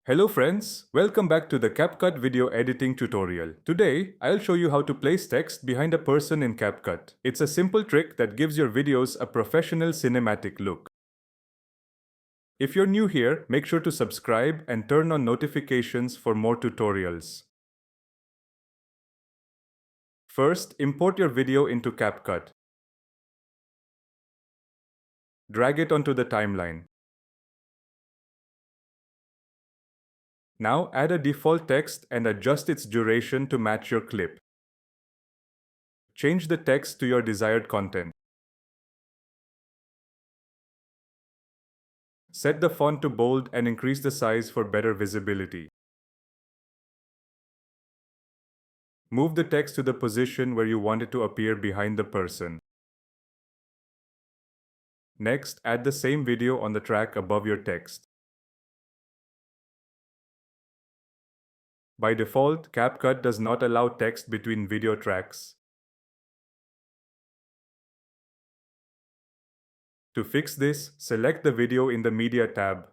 Hello friends, welcome back to the CapCut video editing tutorial. Today, I'll show you how to place text behind a person in CapCut. It's a simple trick that gives your videos a professional cinematic look. If you're new here, make sure to subscribe and turn on notifications for more tutorials. First, import your video into CapCut. Drag it onto the timeline. Now add a default text and adjust its duration to match your clip. Change the text to your desired content. Set the font to bold and increase the size for better visibility. Move the text to the position where you want it to appear behind the person. Next, add the same video on the track above your text. By default, CapCut does not allow text between video tracks. To fix this, select the video in the Media tab.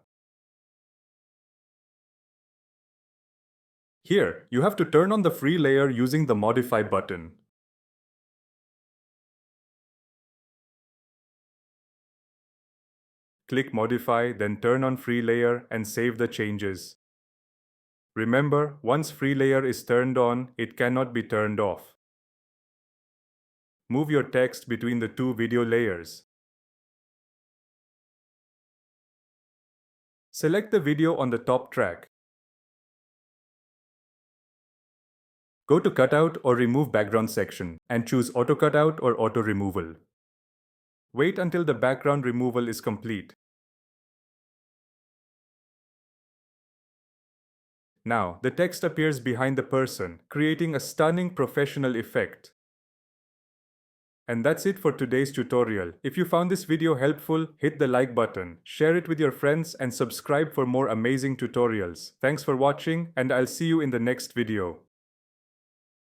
Here, you have to turn on the free layer using the Modify button. Click Modify, then turn on free layer and save the changes. Remember, once free layer is turned on, it cannot be turned off. Move your text between the two video layers. Select the video on the top track. Go to Cutout or Remove Background section and choose Auto Cutout or Auto Removal. Wait until the background removal is complete. Now, the text appears behind the person, creating a stunning professional effect. And that's it for today's tutorial. If you found this video helpful, hit the like button, share it with your friends, and subscribe for more amazing tutorials. Thanks for watching, and I'll see you in the next video.